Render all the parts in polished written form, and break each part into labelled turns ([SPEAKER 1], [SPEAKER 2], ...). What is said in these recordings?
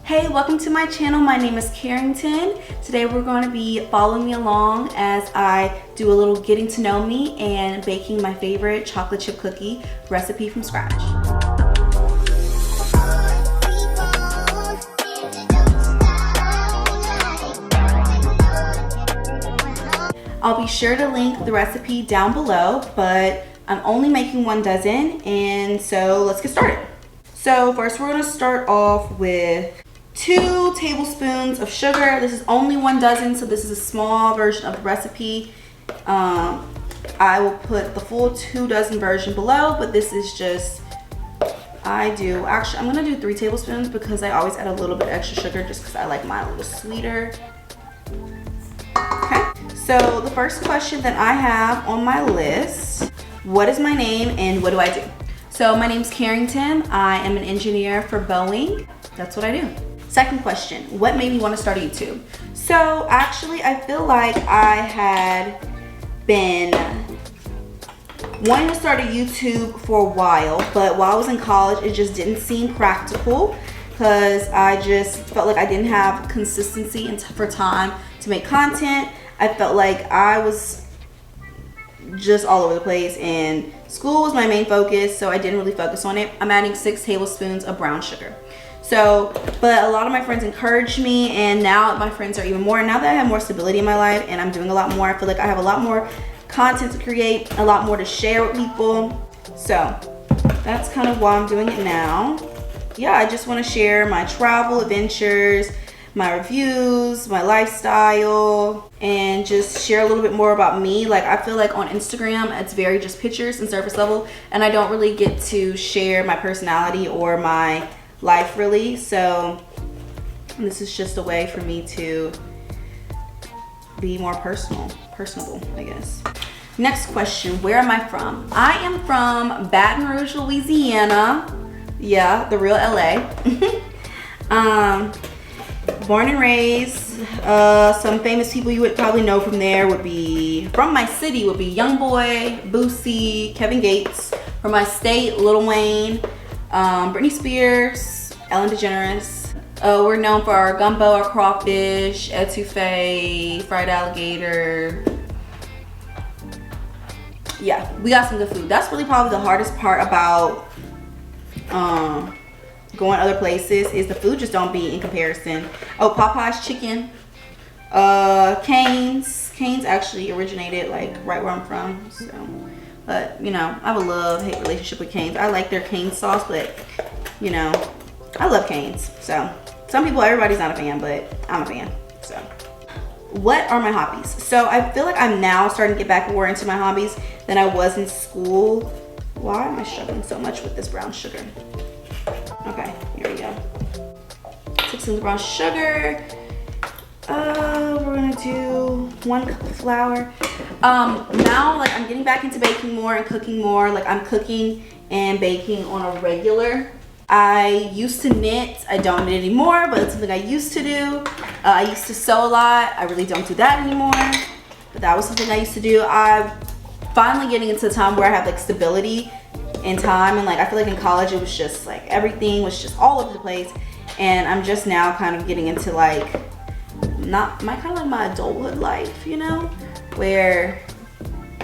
[SPEAKER 1] Hey, welcome to my channel. My name is Carrington. Today we're going to be following me along as I do a little getting to know me and baking my favorite chocolate chip cookie recipe from scratch. I'll be sure to link the recipe down below, but I'm only making 1 dozen, and so let's get started. So first we're going to start off with 2 tablespoons of sugar. This is only 1 dozen, so this is a small version of the recipe. I will put the full 2 dozen version below, but this is just, actually I'm gonna do 3 tablespoons because I always add a little bit extra sugar just because I like mine a little sweeter. Okay, so the first question that I have on my list, what is my name and what do I do? So my name's Carrington. I am an engineer for Boeing. That's what I do. Second question, what made me want to start a YouTube? So actually I feel like I had been wanting to start a YouTube for a while, but while I was in college it just didn't seem practical because I just felt like I didn't have consistency for time to make content. I felt like I was just all over the place and school was my main focus, so I didn't really focus on it. I'm adding 6 tablespoons of brown sugar. So, but a lot of my friends encouraged me, and now my friends are even more. Now that I have more stability in my life and I'm doing a lot more, I feel like I have a lot more content to create, a lot more to share with people. So that's kind of why I'm doing it now. Yeah, I just want to share my travel adventures, my reviews, my lifestyle, and just share a little bit more about me. Like I feel like on Instagram it's very just pictures and surface level, and I don't really get to share my personality or my life really. So this is just a way for me to be more personable, I guess. Next question, where am I from? I am from Baton Rouge, Louisiana. Yeah, the real LA. Born and raised. Some famous people you would probably know from there would be, from my city would be YoungBoy, Boosie, Kevin Gates. From my state, Lil Wayne, Britney Spears, Ellen DeGeneres. We're known for our gumbo, our crawfish, etouffee, fried alligator. Yeah, we got some good food. That's really probably the hardest part about going other places is the food just don't be in comparison. Oh, Popeye's chicken. Cane's actually originated like right where I'm from, so. But, you know, I have a love-hate relationship with Cane's. I like their cane sauce, but, you know, I love Cane's. So, some people, everybody's not a fan, but I'm a fan. So, what are my hobbies? So, I feel like I'm now starting to get back more into my hobbies than I was in school. Why am I struggling so much with this brown sugar? Okay, here we go. 6 spoons of brown sugar. We're gonna do 1 cup of flour. Now like I'm getting back into baking more and cooking more. Like I'm cooking and baking on a regular. I used to knit. I don't knit anymore, but it's something I used to do. I used to sew a lot. I really don't do that anymore, but that was something I used to do. I'm finally getting into the time where I have like stability in time, and like I feel like in college it was just like everything was just all over the place, and I'm just now kind of getting into like my adulthood life, you know, where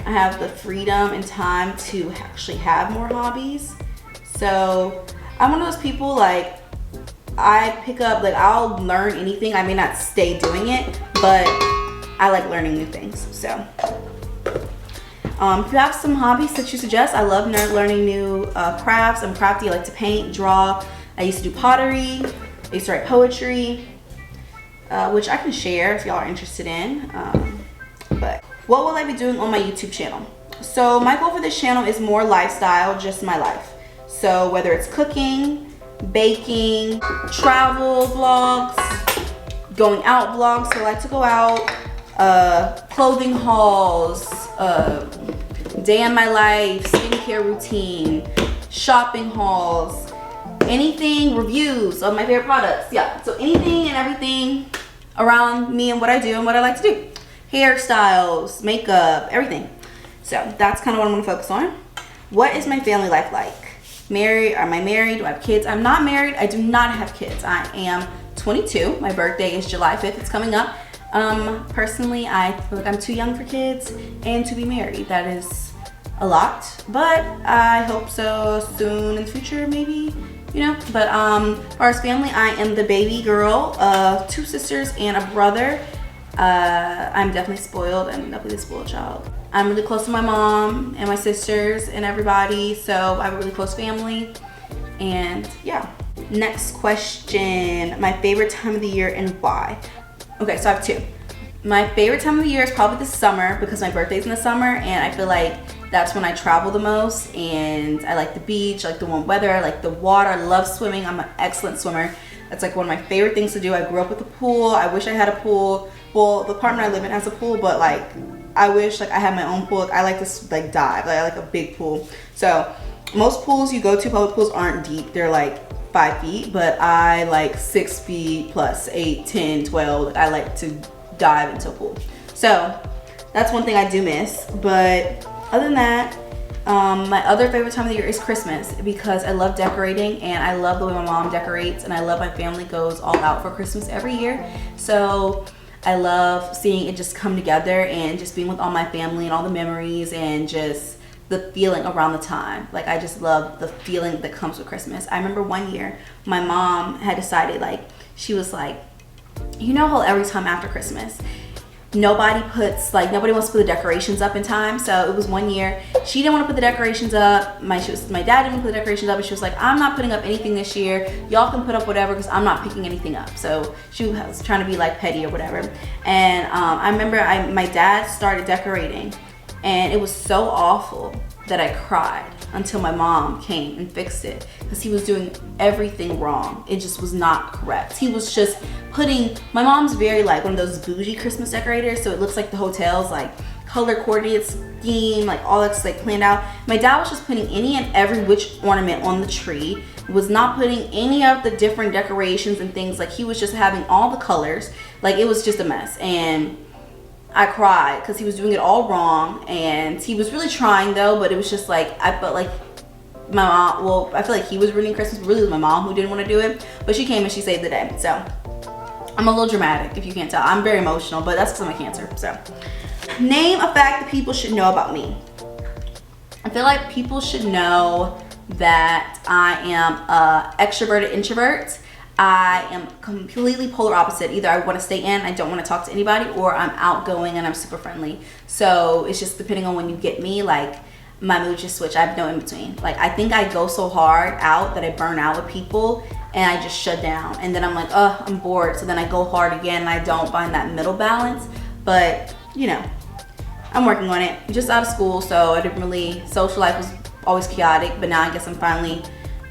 [SPEAKER 1] I have the freedom and time to actually have more hobbies. So I'm one of those people, like I pick up, like I'll learn anything. I may not stay doing it, but I like learning new things. So if you have some hobbies that you suggest, I love learning new crafts. I'm crafty. I like to paint, draw. I used to do pottery. I used to write poetry, which I can share if y'all are interested in. But what will I be doing on my YouTube channel? So my goal for this channel is more lifestyle, just my life. So whether it's cooking, baking, travel vlogs, going out vlogs. So I like to go out, clothing hauls, day in my life, skincare routine, shopping hauls, anything, reviews of my favorite products. Yeah, so anything and everything around me and what I do and what I like to do. Hairstyles, makeup, everything. So that's kind of what I'm going to focus on. What is my family life like? Married? Am I married? Do I have kids? I'm not married. I do not have kids. I am 22. My birthday is July 5th. It's coming up. Personally, I feel like I'm too young for kids and to be married. That is a lot, but I hope so soon in the future, maybe, you know. But as far as family, I am the baby girl of 2 sisters and a brother. I'm definitely spoiled. I'm definitely the spoiled child. I'm really close to my mom and my sisters and everybody, so I have a really close family. And yeah. Next question, my favorite time of the year and why? Okay, so I have 2. My favorite time of the year is probably the summer because my birthday's in the summer, and I feel like that's when I travel the most, and I like the beach, I like the warm weather, I like the water, I love swimming. I'm an excellent swimmer. That's like one of my favorite things to do. I grew up with a pool. I wish I had a pool. Well, the apartment I live in has a pool, but like I wish like I had my own pool. I like to like dive. Like, I like a big pool. So most pools you go to, public pools, aren't deep. They're like 5 feet, but I like 6 feet plus 8, 10, 12. Like, I like to dive into a pool. So that's one thing I do miss. But other than that, my other favorite time of the year is Christmas because I love decorating and I love the way my mom decorates, and I love my family goes all out for Christmas every year. So I love seeing it just come together and just being with all my family and all the memories and just the feeling around the time. Like, I just love the feeling that comes with Christmas. I remember one year my mom had decided, like, she was like, you know how every time after Christmas nobody wants to put the decorations up in time. So it was one year she didn't want to put the decorations up. My dad didn't want to put the decorations up, and she was like, I'm not putting up anything this year. Y'all can put up whatever because I'm not picking anything up. So she was trying to be like petty or whatever. And I remember my dad started decorating, and it was so awful that I cried until my mom came and fixed it because he was doing everything wrong. It just was not correct. He was just putting, my mom's very like one of those bougie Christmas decorators, so it looks like the hotel's like color coordinated scheme, like all that's like planned out. My dad was just putting any and every which ornament on the tree, was not putting any of the different decorations and things. Like, he was just having all the colors. Like, it was just a mess. And I cried because he was doing it all wrong, and he was really trying though, but it was just like, I felt like my mom, well, I feel like he was ruining Christmas, but really it was my mom who didn't want to do it, but she came and she saved the day. So I'm a little dramatic, if you can't tell. I'm very emotional, but that's because of my cancer. So name a fact that people should know about me. I feel like people should know that I am a extroverted introvert. I am completely polar opposite. Either I want to stay in, I don't want to talk to anybody, or I'm outgoing and I'm super friendly. So it's just depending on when you get me, like my mood just switch. I have no in between. Like, I think I go so hard out that I burn out with people and I just shut down. And then I'm like, oh, I'm bored. So then I go hard again and I don't find that middle balance. But, you know, I'm working on it. Just out of school, so I didn't really, social life was always chaotic, but now I guess I'm finally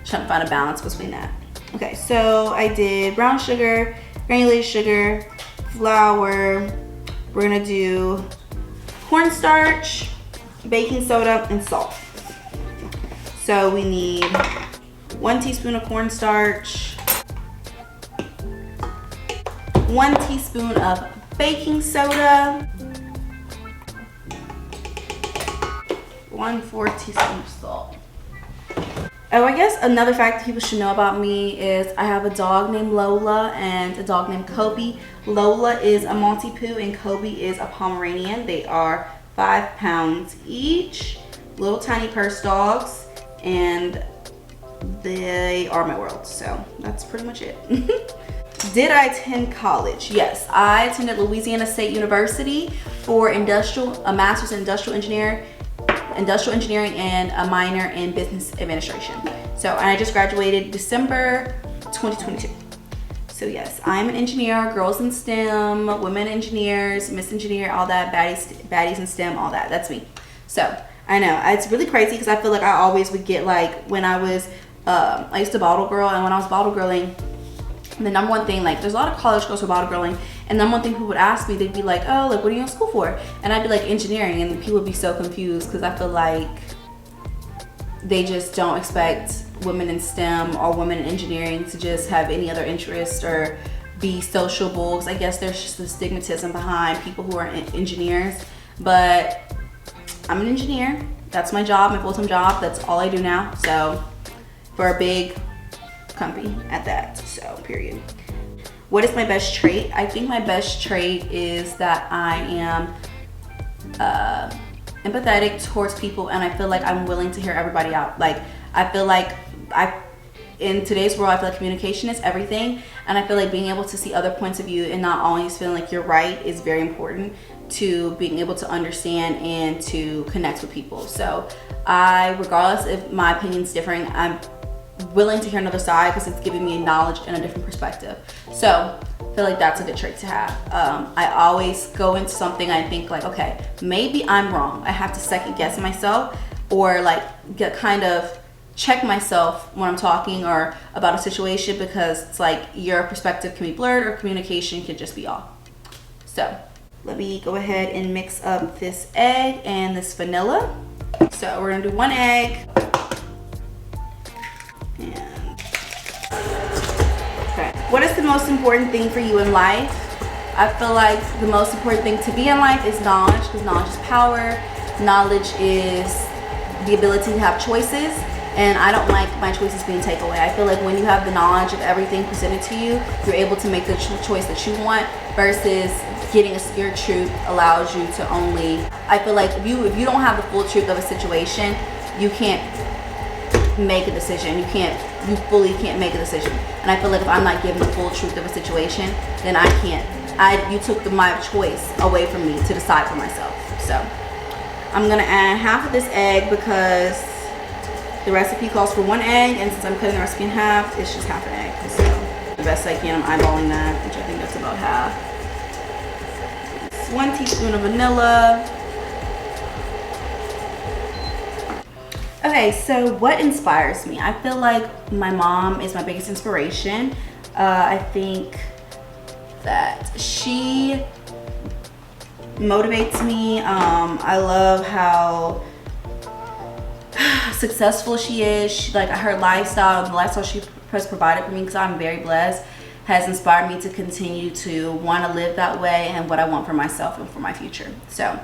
[SPEAKER 1] trying to find a balance between that. Okay, so I did brown sugar, granulated sugar, flour. We're gonna do cornstarch, baking soda, and salt. So we need 1 teaspoon of cornstarch, 1 teaspoon of baking soda, 1/4 teaspoon of salt. Oh, I guess another fact that people should know about me is I have a dog named Lola and a dog named Kobe. Lola is a Maltipoo and Kobe is a Pomeranian. They are 5 pounds each, little tiny purse dogs, and they are my world. So that's pretty much it. Did I attend college? Yes, I attended Louisiana State University for a master's in industrial engineering and a minor in business administration. So, and I just graduated December 2022. So yes, I'm an engineer, girls in STEM, women engineers, Miss Engineer, all that, baddies in STEM, all that, that's me. So I know, it's really crazy because I feel like I always would get like, when I was, I used to bottle girl, and when I was bottle girling, the number one thing, like there's a lot of college girls who are bottle girling, and number one thing people would ask me, they'd be like, oh, like what are you in school for? And I'd be like, engineering, and people would be so confused because I feel like they just don't expect women in STEM or women in engineering to just have any other interest or be sociable, because I guess there's just the stigmatism behind people who are engineers. But I'm an engineer, that's my job, my full-time job, that's all I do now. So for a big company at that, so period. What is my best trait? I think my best trait is that I am empathetic towards people, and I feel like I'm willing to hear everybody out. Like, I feel like in today's world, I feel like communication is everything, and I feel like being able to see other points of view and not always feeling like you're right is very important to being able to understand and to connect with people. So regardless if my opinion's different, I'm willing to hear another side because it's giving me knowledge and a different perspective. So I feel like that's a good trait to have. I always go into something, I think like, okay, maybe I'm wrong. I have to second guess myself, or like kind of check myself when I'm talking or about a situation, because it's like your perspective can be blurred or communication can just be off. So let me go ahead and mix up this egg and this vanilla. So we're gonna do 1 egg. Okay. What is the most important thing for you in life? I feel like the most important thing to be in life is knowledge, because knowledge is power. Knowledge is the ability to have choices, and I don't like my choices being taken away. I feel like when you have the knowledge of everything presented to you, you're able to make the choice that you want, versus getting a scared truth allows you to only, I feel like if you don't have the full truth of a situation, you can't make a decision. You fully can't make a decision. And I feel like if I'm not given the full truth of a situation, then I can't. You took my choice away from me to decide for myself. So I'm gonna add half of this egg because the recipe calls for 1 egg, and since I'm cutting the recipe in half, it's just half an egg. So the best I can, I'm eyeballing that, which I think that's about half. 1 teaspoon of vanilla. Okay, so what inspires me? I feel like my mom is my biggest inspiration. I think that she motivates me. I love how successful she is. Like her lifestyle, the lifestyle she has provided for me, because I'm very blessed, has inspired me to continue to want to live that way and what I want for myself and for my future. So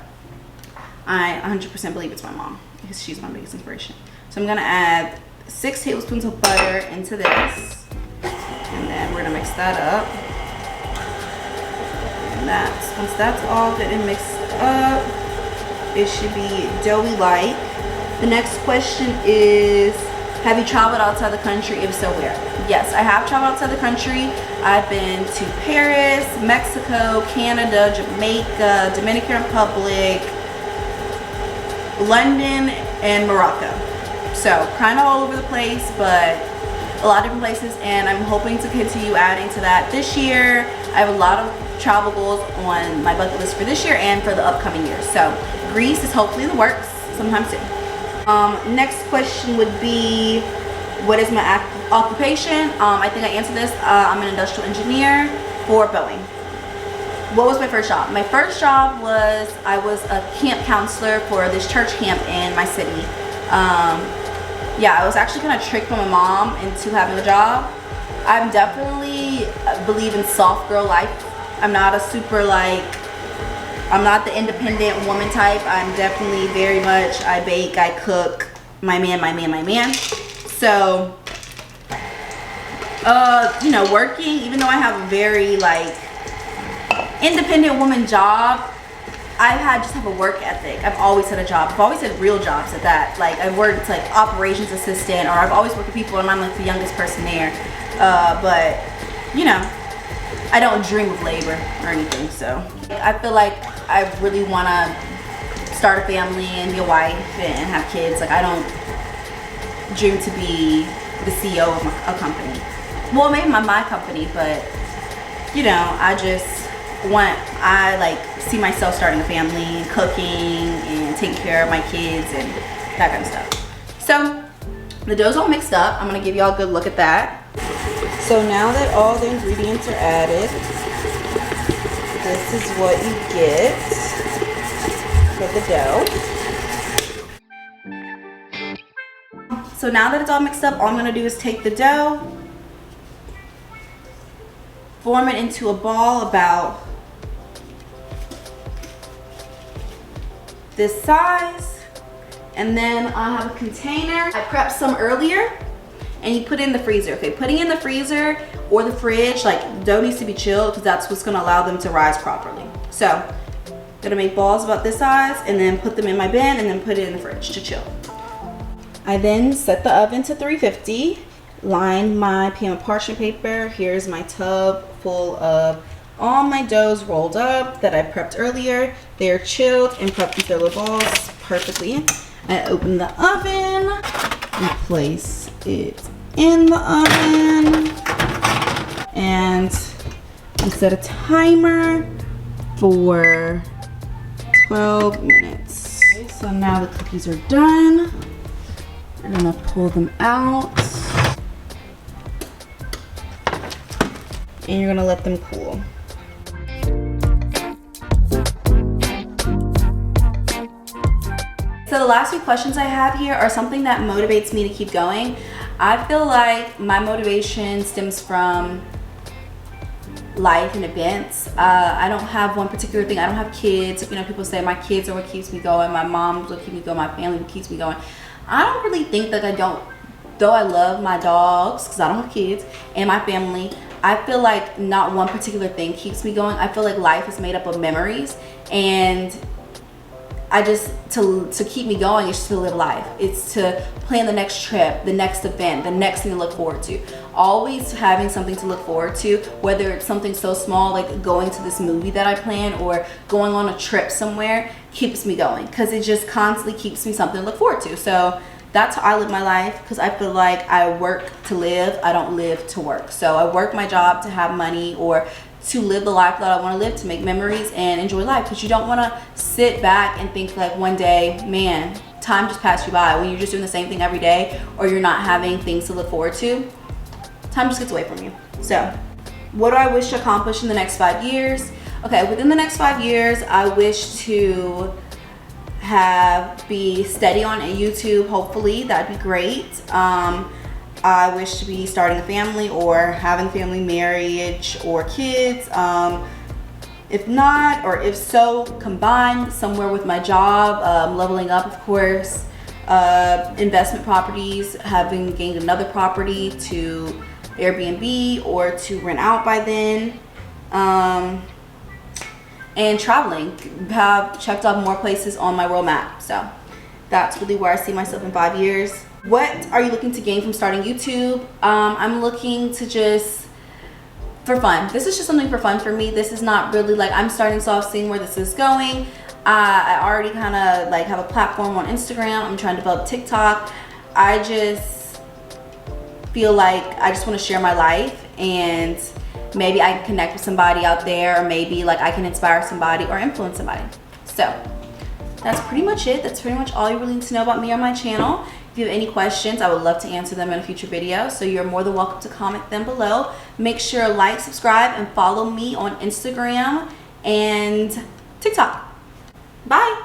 [SPEAKER 1] I 100% believe it's my mom, because she's my biggest inspiration. So I'm gonna add 6 tablespoons of butter into this, and then we're gonna mix that up. And once that's all good and mixed up, it should be doughy like. The next question is, have you traveled outside the country? If so, where? Yes, I have traveled outside the country. I've been to Paris, Mexico, Canada, Jamaica, Dominican Republic, London, and Morocco. So kind of all over the place, but a lot of different places, and I'm hoping to continue adding to that this year. I have a lot of travel goals on my bucket list for this year and for the upcoming years. So Greece is hopefully in the works sometime soon. Next question would be, what is my occupation? I think I answered this. I'm an industrial engineer for Boeing. What was my first job? My first job was, I was a camp counselor for this church camp in my city. Yeah, I was actually kind of tricked by my mom into having a job. I'm definitely believe in soft girl life. I'm not a super I'm not the independent woman type. I'm definitely very much, I bake, I cook, my man. So, you know, working, even though I have a very independent woman job, I just have a work ethic. I've always had a job. I've always had real jobs at that. Like, I've worked operations assistant, or I've always worked with people, and I'm the youngest person there. But, you know, I don't dream of labor or anything. So I feel like I really want to start a family and be a wife and have kids. Like, I don't dream to be the CEO of a company. Well, maybe my company, but, you know, I see myself starting a family, cooking, and taking care of my kids and that kind of stuff. So the dough's all mixed up. I'm gonna give y'all a good look at that. So now that all the ingredients are added, this is what you get for the dough. So now that it's all mixed up, all I'm gonna do is take the dough, form it into a ball about this size, and then I have a container. I prepped some earlier, and you put it in the freezer. Okay, putting in the freezer or the fridge. Like, dough needs to be chilled because that's what's gonna allow them to rise properly. So, gonna make balls about this size and then put them in my bin and then put it in the fridge to chill. I then set the oven to 350, line my pan with parchment paper. Here's my tub full of all my doughs rolled up that I prepped earlier. They're chilled and prepped to fill the balls perfectly. I open the oven and place it in the oven, and I set a timer for 12 minutes. Okay, so now the cookies are done. I'm gonna pull them out and you're gonna let them cool. So the last few questions I have here are something that motivates me to keep going. I feel like my motivation stems from life and events. I don't have one particular thing. I don't have kids. You know, people say my kids are what keeps me going. My mom's what keeps me going. My family what keeps me going. I don't really think that though I love my dogs, because I don't have kids, and my family, I feel like not one particular thing keeps me going. I feel like life is made up of memories, and I just, to keep me going, is to live life. It's to plan the next trip, the next event, the next thing to look forward to. Always having something to look forward to, whether it's something so small like going to this movie that I plan or going on a trip somewhere, keeps me going because it just constantly keeps me something to look forward to. So that's how I live my life, because I feel like I work to live, I don't live to work. So I work my job to have money or to live the life that I want to live, to make memories and enjoy life, because you don't want to sit back and think like one day, man, time just passed you by. When you're just doing the same thing every day or you're not having things to look forward to, time just gets away from you. So what do I wish to accomplish in the next 5 years? Okay, within the next 5 years, I wish to be steady on YouTube. Hopefully that'd be great. I wish to be starting a family or having family, marriage, or kids. If not, or if so, combined somewhere with my job, leveling up, of course, investment properties, having gained another property to Airbnb or to rent out by then, and traveling. Have checked off more places on my world map. So that's really where I see myself in 5 years. What are you looking to gain from starting YouTube? I'm looking to just, for fun. This is just something for fun for me. This is not really like, I'm starting soft, seeing where this is going. I already kind of like have a platform on Instagram. I'm trying to develop TikTok. I just feel like I just want to share my life, and maybe I can connect with somebody out there, or maybe like I can inspire somebody or influence somebody. So that's pretty much it. That's pretty much all you really need to know about me on my channel. If you have any questions, I would love to answer them in a future video, so you're more than welcome to comment them below. Make sure to like, subscribe, and follow me on Instagram and TikTok. Bye.